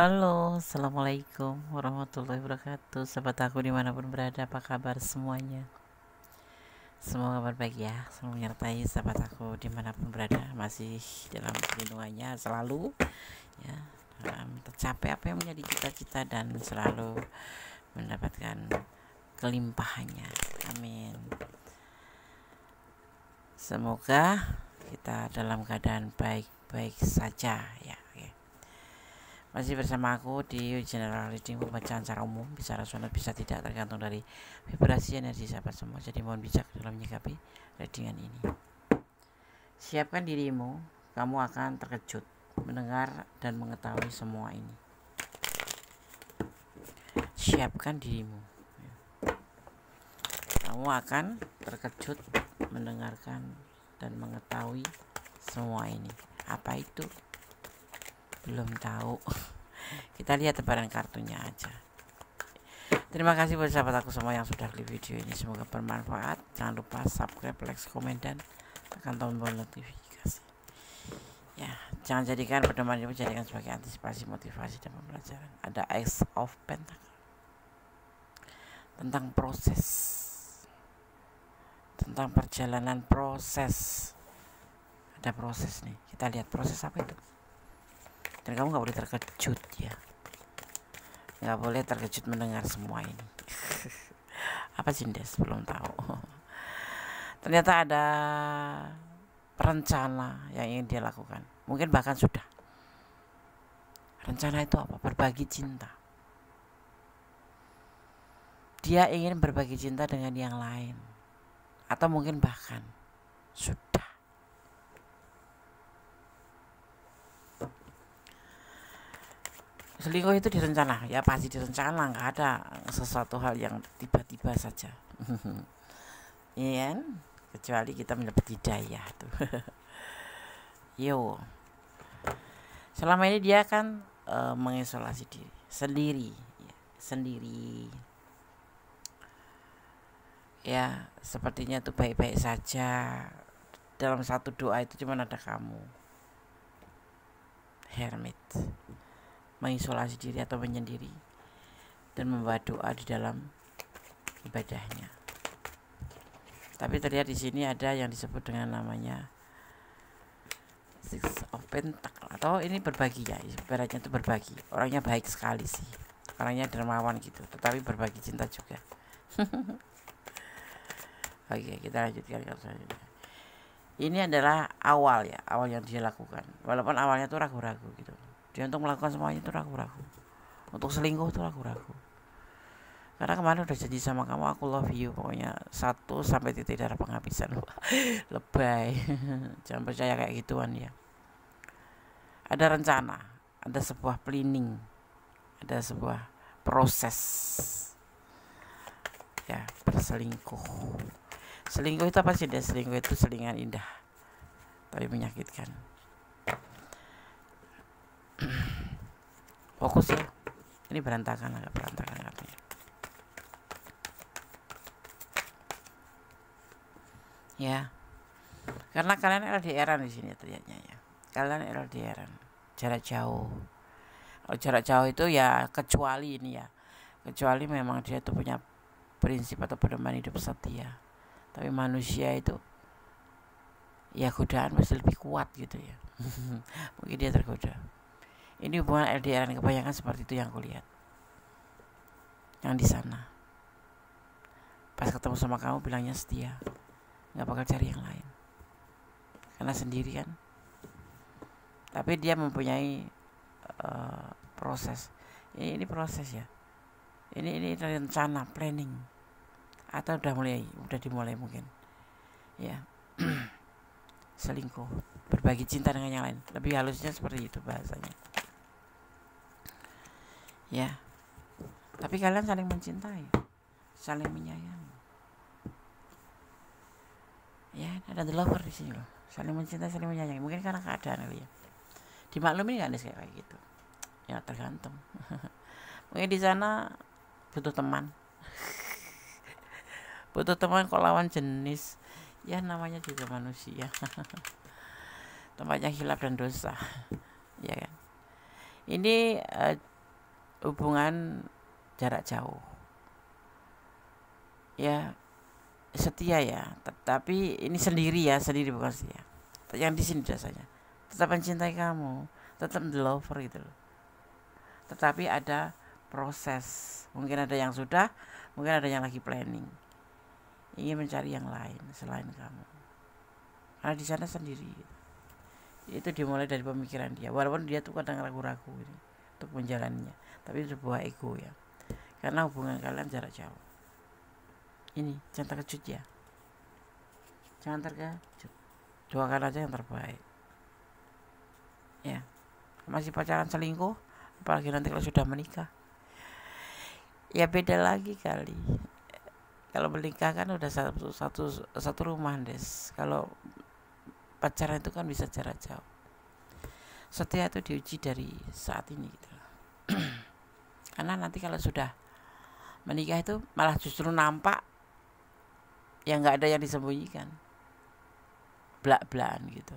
Halo, assalamualaikum warahmatullahi wabarakatuh. Sahabat aku dimanapun berada, apa kabar semuanya? Semoga kabar baik ya, selalu menyertai sahabat aku dimanapun berada, masih dalam perlindungannya selalu ya, dalam tercapai apa yang menjadi cita-cita dan selalu mendapatkan kelimpahannya. Amin. Semoga kita dalam keadaan baik-baik saja ya. Masih bersama aku di general reading, pembacaan secara umum, bisa rasional bisa tidak, tergantung dari vibrasi energi sahabat semua. Jadi mohon bijak dalam menyikapi readingan ini. Siapkan dirimu, kamu akan terkejut mendengar dan mengetahui semua ini. Siapkan dirimu, kamu akan terkejut mendengarkan dan mengetahui semua ini. Apa itu? Belum tahu. Kita lihat tebaran kartunya aja. Terima kasih buat sahabat aku semua yang sudah klik video ini, semoga bermanfaat. Jangan lupa subscribe, like, komen, dan tekan tombol notifikasi ya. Jangan jadikan pedoman ini, jadikan sebagai antisipasi, motivasi, dan pembelajaran. Ada Ace of Pentacle tentang proses, tentang perjalanan proses. Ada proses nih, kita lihat proses apa itu. Dan kamu gak boleh terkejut ya, gak boleh terkejut mendengar semua ini. Apa Cindes? Belum tahu. Ternyata ada rencana yang ingin dia lakukan, mungkin bahkan sudah. Rencana itu apa? Berbagi cinta. Dia ingin berbagi cinta dengan yang lain, atau mungkin bahkan sudah. Selingkuh itu direncana, ya pasti direncana, nggak ada sesuatu hal yang tiba-tiba saja. Iya kan? Kecuali kita mendapat hidayah tuh. Yo, selama ini dia kan mengisolasi diri sendiri ya, sendiri ya, sepertinya tuh baik-baik saja. Dalam satu doa itu cuma ada kamu. Hermit, mengisolasi diri atau menyendiri dan membawa doa di dalam ibadahnya. Tapi terlihat di sini ada yang disebut dengan namanya Six of Pentacle, atau ini berbagi ya, ibaratnya itu berbagi. Orangnya baik sekali sih, orangnya dermawan gitu, tetapi berbagi cinta juga. Oke, kita lanjutkan ke selanjutnya. Ini adalah awal ya, awal yang dia lakukan. Walaupun awalnya tuh ragu-ragu gitu. Dia untuk melakukan semuanya itu ragu-ragu. Untuk selingkuh itu ragu-ragu. Karena kemarin udah janji sama kamu, aku love you, pokoknya 1 sampai titik darah penghabisan. Lebay. Jangan percaya kayak gituan ya. Ada rencana, ada sebuah planning, ada sebuah proses ya, berselingkuh. Selingkuh itu apa sih? Selingkuh itu selingan indah tapi menyakitkan. Fokus ya, ini berantakan, agak berantakan katanya ya, karena kalian LDRan di sini terlihatnya ya. Kalian LDRan, jarak jauh. Kalau jarak jauh itu ya, kecuali ini ya, kecuali memang dia tuh punya prinsip atau pedoman hidup setia. Tapi manusia itu ya godaan masih lebih kuat gitu ya. Mungkin dia tergoda. Ini hubungan LDRan kebanyakan seperti itu yang aku lihat. Yang di sana pas ketemu sama kamu bilangnya setia, nggak bakal cari yang lain karena sendiri kan. Tapi dia mempunyai proses. Ini proses ya. Ini rencana, planning, atau udah dimulai mungkin ya. Selingkuh, berbagi cinta dengan yang lain, lebih halusnya seperti itu bahasanya ya. Tapi kalian saling mencintai, saling menyayangi ya. Ada the lover di sini loh, saling mencintai, saling menyayangi. Mungkin karena keadaan kali ya, dimaklumi nggak nih kayak gitu ya, tergantung. Mungkin di sana butuh teman. Butuh teman kok lawan jenis ya, namanya juga manusia. Tempatnya hilaf dan dosa ya kan. Ini hubungan jarak jauh ya, setia ya, tapi ini sendiri ya, sendiri bukan setia. Yang di sini biasanya tetap mencintai kamu, tetap the lover gitu loh. Tetapi ada proses, mungkin ada yang sudah, mungkin ada yang lagi planning, ingin mencari yang lain selain kamu. Karena di sana sendiri gitu. Itu dimulai dari pemikiran dia, walaupun dia tuh kadang ragu-ragu gitu, untuk menjalaninya, tapi itu sebuah ego ya, karena hubungan kalian jarak jauh. Ini jangan terkejut ya, jangan terkejut, doakan aja yang terbaik ya. Masih pacaran selingkuh, apalagi nanti kalau sudah menikah ya beda lagi kali. Kalau menikah kan udah satu rumah Des. Kalau pacaran itu kan bisa jarak jauh. Setia itu diuji dari saat ini gitu. Karena nanti kalau sudah menikah itu malah justru nampak yang nggak ada yang disembunyikan, belak-belakan gitu.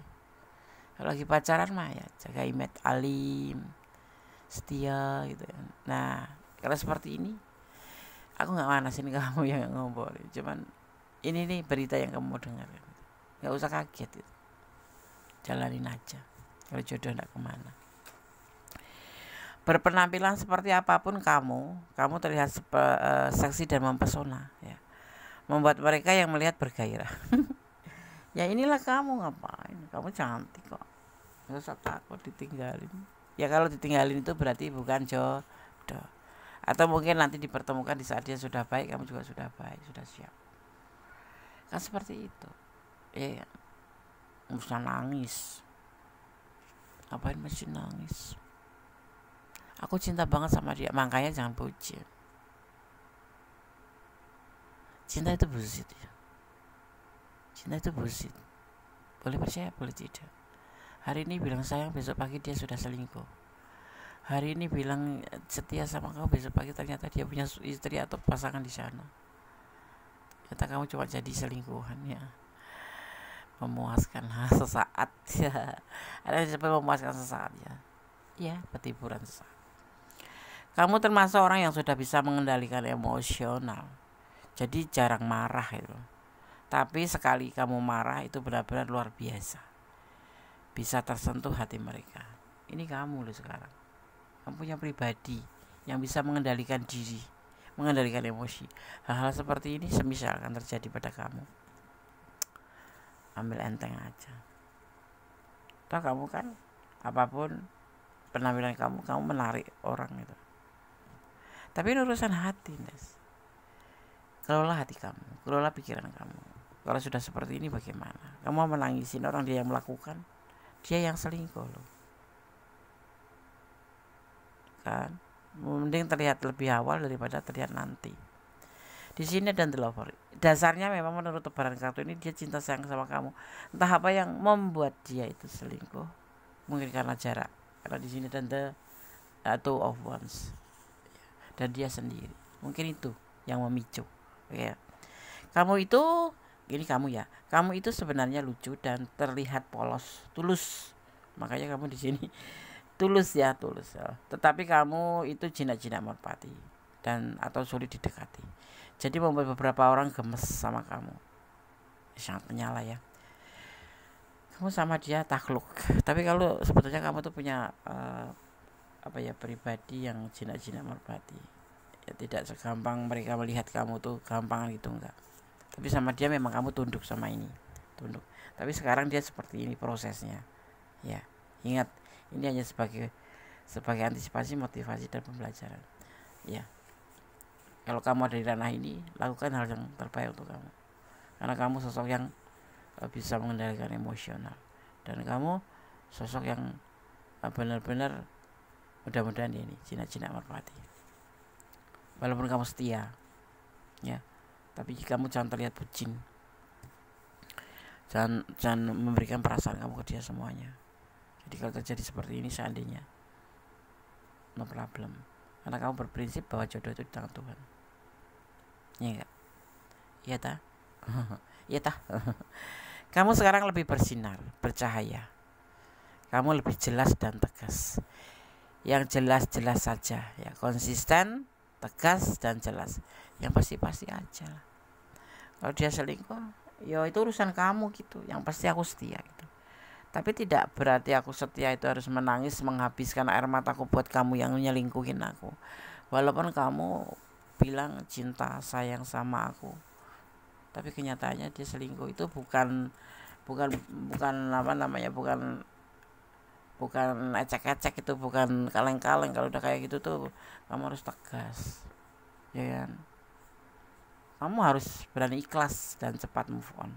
Kalau lagi pacaran mah ya jaga image, alim, setia gitu. Nah kalau seperti ini, aku nggak manasin kamu yang ngobrol, cuman ini nih berita yang kamu mau dengar, nggak usah kaget gitu. Jalanin aja. Kalau jodoh nggak kemana. Berpenampilan seperti apapun kamu terlihat seksi dan mempesona ya, membuat mereka yang melihat bergairah. Ya inilah kamu, ngapain, kamu cantik kok, nggak usah takut ditinggalin. Ya kalau ditinggalin itu berarti bukan jodoh, atau mungkin nanti dipertemukan di saat dia sudah baik, kamu juga sudah baik, sudah siap, kan seperti itu ya. Nggak usah nangis, ngapain masih nangis, aku cinta banget sama dia, makanya jangan bucin. Cinta itu bullshit ya. Cinta itu bullshit. Boleh percaya, boleh tidak. Hari ini bilang sayang, besok pagi dia sudah selingkuh. Hari ini bilang setia sama kamu, besok pagi ternyata dia punya istri atau pasangan di sana. Ternyata kamu cuma jadi selingkuhan ya. Memuaskan sesaat ya. Ada yang sampai memuaskan sesaat ya. Ya, petipuran sesaat. Kamu termasuk orang yang sudah bisa mengendalikan emosional. Jadi jarang marah itu. Tapi sekali kamu marah itu benar-benar luar biasa. Bisa tersentuh hati mereka. Ini kamu loh sekarang. Kamu punya pribadi yang bisa mengendalikan diri, mengendalikan emosi. Hal-hal seperti ini semisal akan terjadi pada kamu, ambil enteng aja. Toh kamu kan apapun penampilan kamu menarik orang itu. Tapi ini urusan hati, Nes. Kelola hati kamu, kelola pikiran kamu. Kalau sudah seperti ini bagaimana? Kamu mau menangisin orang dia yang melakukan, dia yang selingkuh loh. Kan mending terlihat lebih awal daripada terlihat nanti. Di sini ada the lover. Dasarnya memang menurut tebaran kartu ini dia cinta sayang sama kamu. Entah apa yang membuat dia itu selingkuh. Mungkin karena jarak. Karena di sini ada the two of wands. Dan dia sendiri. Mungkin itu yang memicu. Ya. Kamu itu ini kamu ya. Kamu itu sebenarnya lucu dan terlihat polos, tulus. Makanya kamu di sini tulus ya. Tetapi kamu itu jinak-jinak merpati dan atau sulit didekati. Jadi membuat beberapa orang gemes sama kamu. Sangat menyala ya. Kamu sama dia takluk. Tapi kalau sebetulnya kamu tuh punya pribadi yang jinak-jinak merpati. Ya tidak segampang mereka melihat kamu tuh gampang gitu enggak. Tapi sama dia memang kamu tunduk sama ini. Tunduk. Tapi sekarang dia seperti ini prosesnya. Ya, ingat ini hanya sebagai antisipasi, motivasi dan pembelajaran. Ya. Kalau kamu ada di ranah ini, lakukan hal yang terbaik untuk kamu. Karena kamu sosok yang bisa mengendalikan emosional. Dan kamu sosok yang benar-benar mudah-mudahan ini jinak-jinak merpati. Walaupun kamu setia. Ya. Tapi kamu jangan terlihat bucin. Jangan memberikan perasaan kamu ke dia semuanya. Jadi kalau terjadi seperti ini seandainya, no problem. Karena kamu berprinsip bahwa jodoh itu di tangan Tuhan. Iya enggak? Iya tah? Iya tah? Kamu sekarang lebih bersinar, bercahaya. Kamu lebih jelas dan tegas. yang jelas-jelas saja ya, konsisten, tegas dan jelas. Yang pasti-pasti aja lah. Kalau dia selingkuh, ya itu urusan kamu gitu. Yang pasti aku setia gitu. Tapi tidak berarti aku setia itu harus menangis menghabiskan air mataku buat kamu yang nyelingkuhin aku. Walaupun kamu bilang cinta sayang sama aku, tapi kenyataannya dia selingkuh. Itu bukan apa namanya, bukan ecek-ecek, itu bukan kaleng-kaleng. Kalau udah kayak gitu tuh kamu harus tegas, ya kan? Kamu harus berani ikhlas dan cepat move on.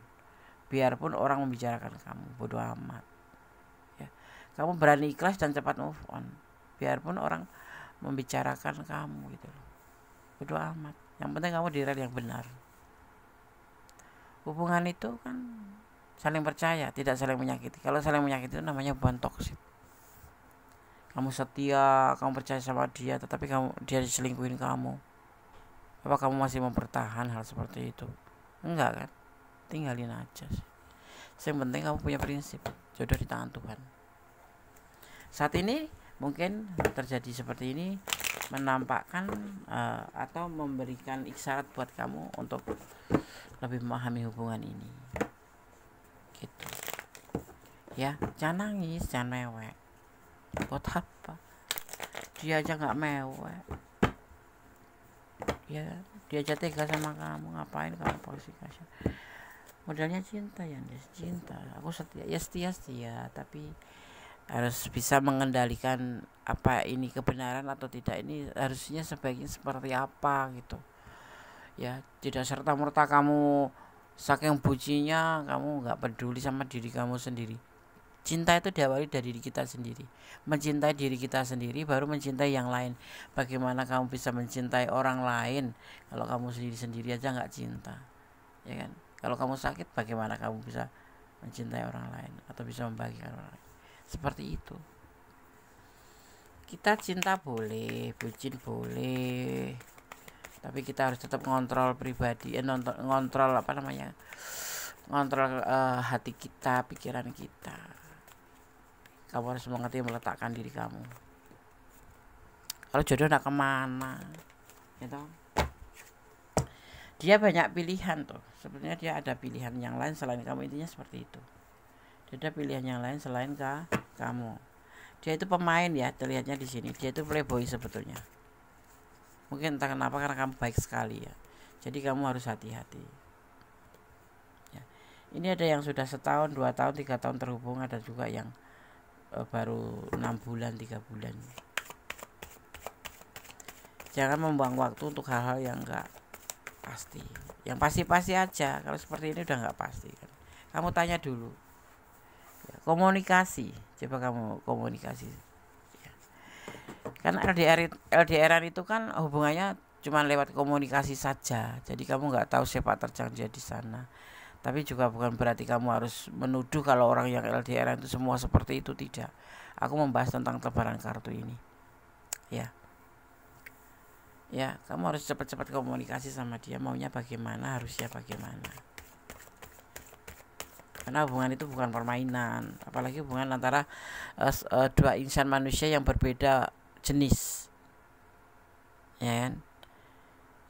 Biarpun orang membicarakan kamu, bodoh amat ya. Kamu berani ikhlas dan cepat move on, biarpun orang membicarakan kamu gitu loh, bodoh amat. Yang penting kamu di rel yang benar. Hubungan itu kan saling percaya, tidak saling menyakiti. Kalau saling menyakiti itu namanya hubungan toksik. Kamu setia, kamu percaya sama dia, tetapi dia diselingkuhin kamu. Apa kamu masih mempertahan hal seperti itu? Enggak kan? Tinggalin aja sih. Yang penting kamu punya prinsip, jodoh di tangan Tuhan. Saat ini mungkin terjadi seperti ini, menampakkan atau memberikan isyarat buat kamu untuk lebih memahami hubungan ini gitu ya. Jangan nangis, jangan mewek. Buat apa? Dia aja gak mewek ya, dia aja tega sama kamu, ngapain kamu posisi kasih? Modalnya cinta ya, cinta. Aku setia ya, setia, tapi harus bisa mengendalikan apa ini kebenaran atau tidak, ini harusnya sebaiknya seperti apa gitu ya. Tidak serta-merta kamu saking bucinya kamu gak peduli sama diri kamu sendiri. Cinta itu diawali dari diri kita sendiri. Mencintai diri kita sendiri baru mencintai yang lain. Bagaimana kamu bisa mencintai orang lain kalau kamu sendiri aja gak cinta, ya kan? Kalau kamu sakit, bagaimana kamu bisa mencintai orang lain atau bisa membahagiakan orang lain? Seperti itu. Kita cinta boleh, bucin boleh, tapi kita harus tetap ngontrol pribadi, ngontrol apa namanya, ngontrol hati kita, pikiran kita. Kamu harus mengerti meletakkan diri kamu. Kalau jodoh nak kemana gitu. Dia banyak pilihan tuh. Sebenarnya dia ada pilihan yang lain selain kamu, intinya seperti itu. Dia ada pilihan yang lain selain kamu. Dia itu pemain ya, terlihatnya di sini. Dia itu playboy sebetulnya. Mungkin entah kenapa, karena kamu baik sekali ya. Jadi kamu harus hati-hati. Ya. Ini ada yang sudah 1 tahun, 2 tahun, 3 tahun terhubung, ada juga yang baru 6 bulan, 3 bulan. Jangan membuang waktu untuk hal-hal yang enggak pasti. Yang pasti-pasti aja. Kalau seperti ini udah enggak pasti kan. Kamu tanya dulu ya, komunikasi, coba kamu komunikasi ya. Kan LDRan itu kan hubungannya cuma lewat komunikasi saja. Jadi kamu enggak tahu sepak terjang dia di sana. Tapi juga bukan berarti kamu harus menuduh kalau orang yang LDR itu semua seperti itu, tidak. Aku membahas tentang tebaran kartu ini. Ya. Ya, kamu harus cepat-cepat komunikasi sama dia, maunya bagaimana, harusnya bagaimana. Karena hubungan itu bukan permainan, apalagi hubungan antara dua insan manusia yang berbeda jenis. Ya kan?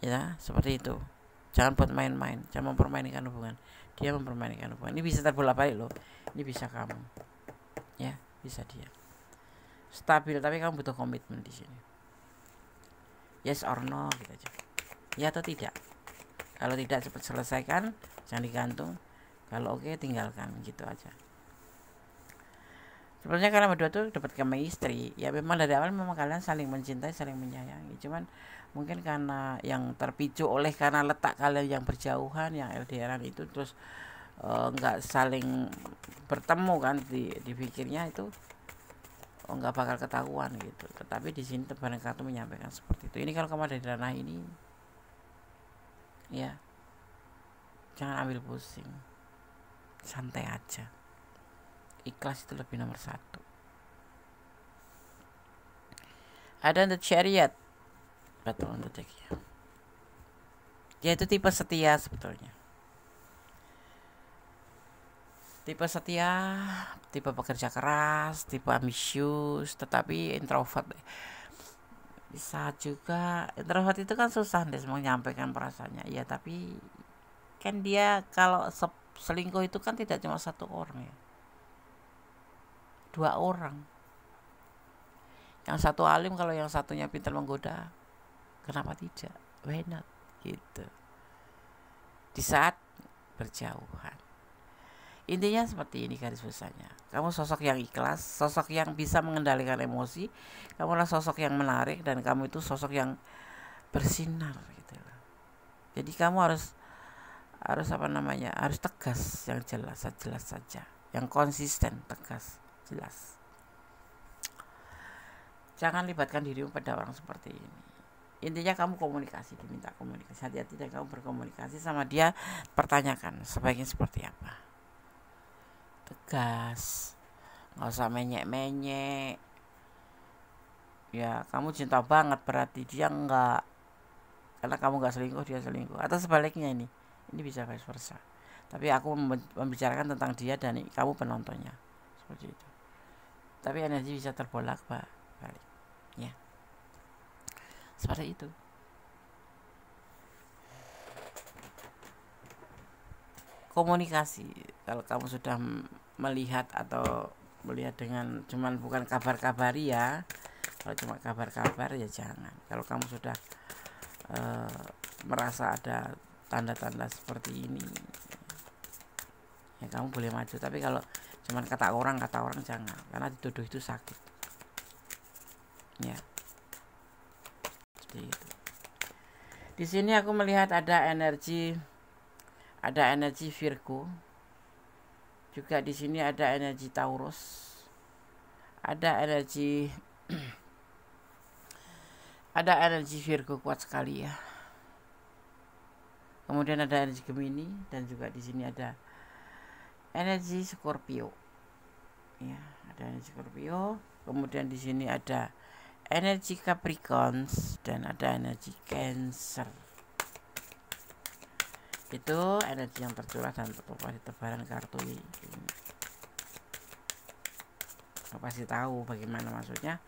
Ya, seperti itu. Jangan buat main-main, jangan mempermainkan hubungan. Dia mempermainkan hubungan. Ini bisa terbolak-balik loh. Ini bisa kamu. Ya, bisa dia. Stabil, tapi kamu butuh komitmen di sini. Yes or no gitu aja. Ya atau tidak. Kalau tidak, cepat selesaikan, jangan digantung. Kalau oke, tinggalkan, gitu aja. Sebenarnya kalian berdua tuh dapat chemistry. Ya memang dari awal memang kalian saling mencintai, saling menyayangi. Cuman mungkin karena yang terpicu oleh karena letak kalian yang berjauhan, yang LDRan itu, terus nggak saling bertemu kan, dipikirnya itu nggak bakal ketahuan gitu. Tetapi di sini tebaran kartu menyampaikan seperti itu. Ini kalau kamu ada di ranah ini, ya jangan ambil pusing, santai aja. Ikhlas itu lebih nomor 1. Ada the Chariot, betul untuk deck ya. Dia itu tipe setia sebetulnya. tipe setia, tipe pekerja keras, tipe ambisius, tetapi introvert. Bisa juga introvert itu kan susah deh menyampaikan perasaannya ya, tapi kan dia kalau selingkuh itu kan tidak cuma satu orang ya, 2 orang. Yang satu alim, kalau yang satunya pintar menggoda, kenapa tidak? Why not? Gitu. Di saat berjauhan. Intinya seperti ini garis besarnya. Kamu sosok yang ikhlas, sosok yang bisa mengendalikan emosi, kamulah sosok yang menarik, dan kamu itu sosok yang bersinar gitu. Jadi kamu harus harus tegas, yang jelas saja, yang konsisten, tegas, jelas. Jangan libatkan dirimu pada orang seperti ini. Intinya kamu komunikasi, diminta komunikasi. Hati-hati dan kamu berkomunikasi sama dia, pertanyakan sebaiknya seperti apa. Tegas, nggak usah menyek-menyek. Ya kamu cinta banget berarti dia enggak, karena kamu nggak selingkuh dia selingkuh, atau sebaliknya. Ini bisa vice versa. Tapi aku membicarakan tentang dia dan kamu penontonnya, seperti itu. Tapi energi bisa terbolak balik ya, seperti itu. Komunikasi, kalau kamu sudah melihat dengan cuman bukan kabar-kabari ya, kalau cuma kabar-kabar ya jangan. Kalau kamu sudah merasa ada tanda-tanda seperti ini ya kamu boleh maju. Tapi kalau cuman kata orang jangan, karena dituduh itu sakit ya, seperti itu. Di sini aku melihat ada energi Virgo, juga di sini ada energi Taurus, ada energi Virgo kuat sekali ya. Kemudian ada energi Gemini, dan juga di sini ada energi Scorpio ya, ada energi Scorpio. Kemudian di sini ada energi Capricorn dan ada energi Cancer. Itu energi yang tercurah dan tertumpah di tebaran kartu ini. Aku pasti tahu bagaimana maksudnya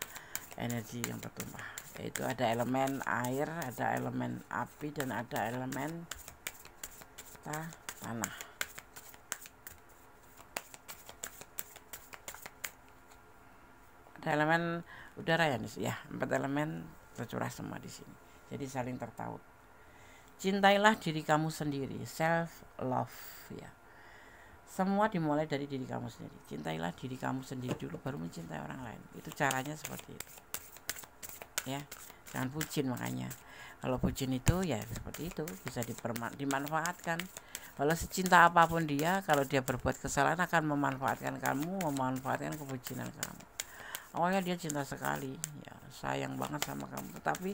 energi yang tertumpah, yaitu ada elemen air, ada elemen api, dan ada elemen tanah. Ada elemen udara ya, 4 elemen tercurah semua di sini. Jadi saling tertaut. Cintailah diri kamu sendiri, self love ya. Semua dimulai dari diri kamu sendiri. Cintailah diri kamu sendiri dulu, baru mencintai orang lain. Itu caranya seperti itu ya. Jangan bucin. Makanya kalau bucin itu ya seperti itu, bisa dimanfaatkan. Kalau secinta apapun dia, kalau dia berbuat kesalahan akan memanfaatkan kamu, memanfaatkan kebucinan kamu. Awalnya dia cinta sekali ya, sayang banget sama kamu, tetapi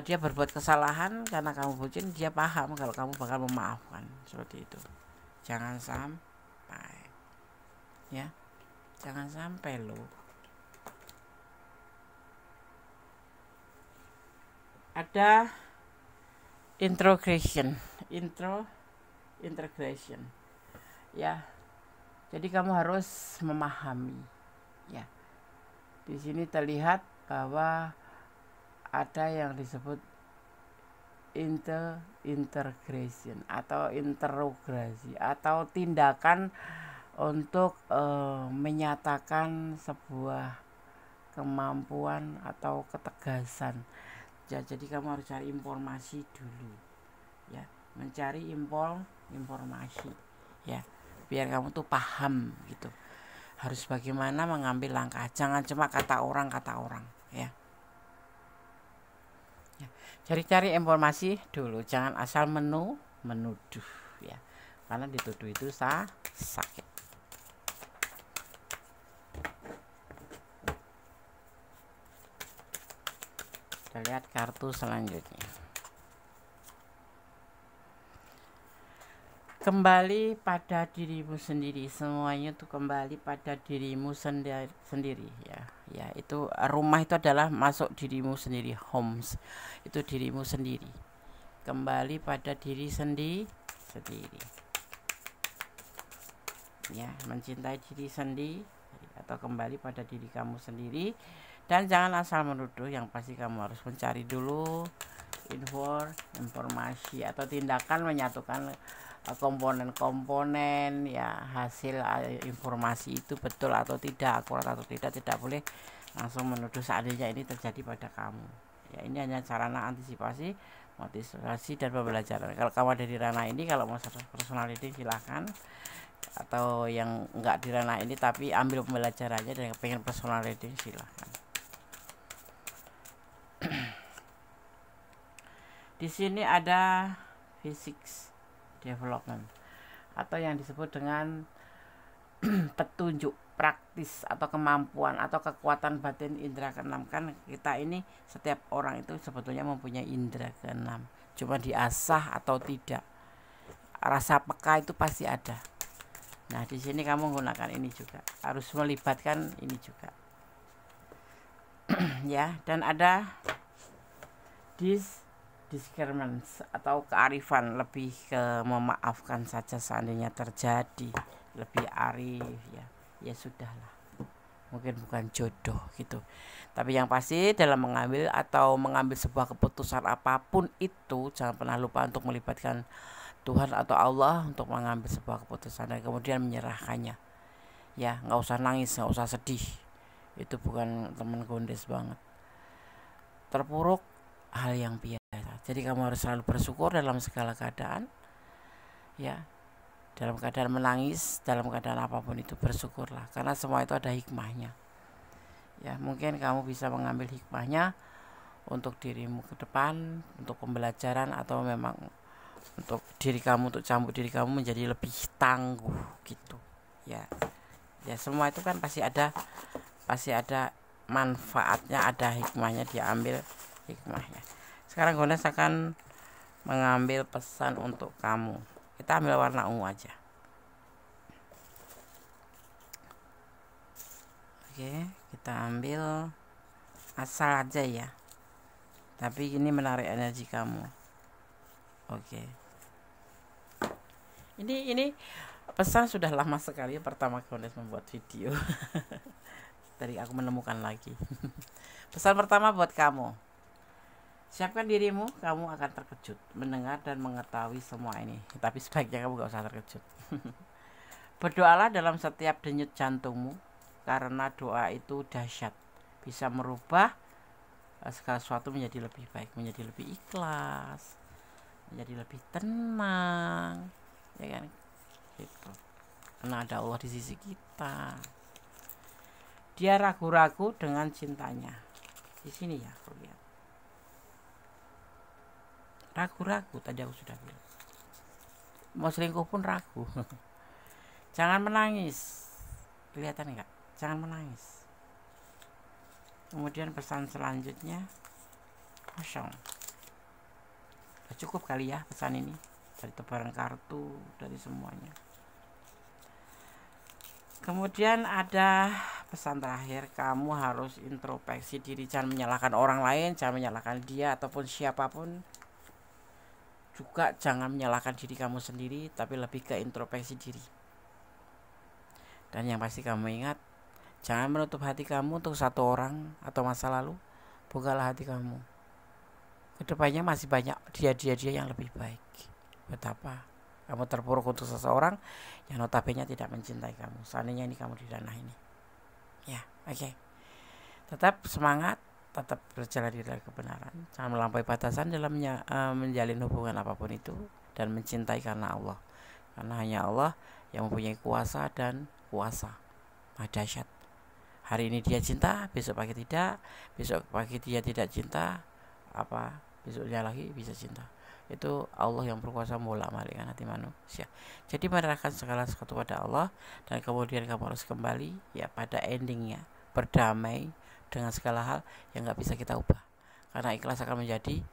dia berbuat kesalahan karena kamu bucin, dia paham kalau kamu bakal memaafkan. Seperti itu. Jangan sampai ya, jangan sampai loh. Ada integration ya. Jadi kamu harus memahami ya. Di sini terlihat bahwa ada yang disebut integration atau interogasi, atau tindakan untuk menyatakan sebuah kemampuan atau ketegasan. Jadi kamu harus cari informasi dulu ya, mencari informasi ya, biar kamu tuh paham gitu, harus bagaimana mengambil langkah. Jangan cuma kata orang ya. Cari-cari informasi dulu, jangan asal menuduh ya, karena dituduh itu sakit. Kita lihat kartu selanjutnya. Kembali pada dirimu sendiri. Semuanya tuh kembali pada dirimu sendiri ya. Ya, itu rumah itu adalah masuk dirimu sendiri, homes itu dirimu sendiri. Kembali pada diri sendiri. ya, mencintai diri sendiri atau kembali pada diri kamu sendiri, dan jangan asal menuduh. Yang pasti kamu harus mencari dulu informasi atau tindakan menyatukan komponen-komponen, ya, hasil informasi itu betul atau tidak, akurat atau tidak boleh langsung menuduh seandainya ini terjadi pada kamu. Ya, ini hanya sarana antisipasi, motivasi, dan pembelajaran. Kalau kamu ada di ranah ini, kalau mau personality silahkan, atau yang enggak di ranah ini tapi ambil pembelajarannya dan pengen personal reading silahkan. Di sini ada physics development atau yang disebut dengan petunjuk praktis atau kemampuan atau kekuatan batin indera keenam. Kan kita ini, setiap orang itu sebetulnya mempunyai indera keenam, cuma diasah atau tidak. Rasa peka itu pasti ada. Nah, di sini kamu menggunakan ini juga, harus melibatkan ini juga. Ya, dan ada discernment atau kearifan, lebih ke memaafkan saja seandainya terjadi, lebih arif, ya sudahlah, mungkin bukan jodoh gitu. Tapi yang pasti dalam mengambil sebuah keputusan apapun itu, jangan pernah lupa untuk melibatkan Tuhan atau Allah untuk mengambil sebuah keputusan dan kemudian menyerahkannya. Ya, nggak usah nangis, nggak usah sedih. Itu bukan teman gondes banget. Terpuruk hal yang biasa. Jadi kamu harus selalu bersyukur dalam segala keadaan. Ya, dalam keadaan menangis, dalam keadaan apapun itu bersyukurlah, karena semua itu ada hikmahnya. Ya, mungkin kamu bisa mengambil hikmahnya untuk dirimu ke depan, untuk pembelajaran, atau memang untuk diri kamu, untuk cambuk diri kamu menjadi lebih tangguh gitu. Ya, semua itu kan pasti ada manfaatnya, ada hikmahnya, diambil hikmahnya. Sekarang Gones akan mengambil pesan untuk kamu. Kita ambil warna ungu aja. Oke, kita ambil asal aja ya, tapi ini menarik energi kamu. Oke, ini pesan sudah lama sekali pertama Gones membuat video. Tadi aku menemukan lagi. Pesan pertama buat kamu: siapkan dirimu, kamu akan terkejut mendengar dan mengetahui semua ini. Tapi sebaiknya kamu gak usah terkejut. Berdoalah dalam setiap denyut jantungmu, karena doa itu dahsyat, bisa merubah segala sesuatu menjadi lebih baik, menjadi lebih ikhlas, menjadi lebih tenang, ya kan? Gitu. Karena ada Allah di sisi kita. Dia ragu-ragu dengan cintanya. Di sini ya, aku lihat. Ragu-ragu, tadi aku sudah bilang. Mau selingkuh pun ragu. Jangan menangis. Kelihatan enggak? Jangan menangis. Kemudian pesan selanjutnya, kosong. Sudah cukup kali ya pesan ini, dari tebaran kartu, dari semuanya. Kemudian ada pesan terakhir, kamu harus introspeksi diri. Jangan menyalahkan orang lain, jangan menyalahkan dia ataupun siapapun. Juga jangan menyalahkan diri kamu sendiri, tapi lebih ke introspeksi diri. Dan yang pasti kamu ingat, jangan menutup hati kamu untuk satu orang atau masa lalu. Bukalah hati kamu. Kedepannya masih banyak dia yang lebih baik. Betapa kamu terpuruk untuk seseorang yang notabene tidak mencintai kamu, seandainya ini kamu di ranah ini. Ya, oke. Tetap semangat, tetap berjalan di dalam kebenaran, jangan melampaui batasan dalam menjalin hubungan apapun itu, dan mencintai karena Allah, karena hanya Allah yang mempunyai kuasa dan kuasa dahsyat. Hari ini dia cinta, besok pagi tidak, besok pagi dia tidak cinta, besoknya lagi bisa cinta. Itu Allah yang berkuasa membolak-balikkan hati manusia. Jadi menyerahkan segala sesuatu pada Allah, dan kemudian kamu harus kembali ya pada endingnya, berdamai dengan segala hal yang nggak bisa kita ubah, karena ikhlas akan menjadi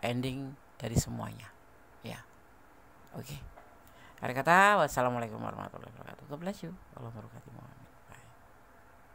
ending dari semuanya. Ya, oke. Akhir kata, wassalamualaikum warahmatullahi wabarakatuh. God bless you. Allah berkati.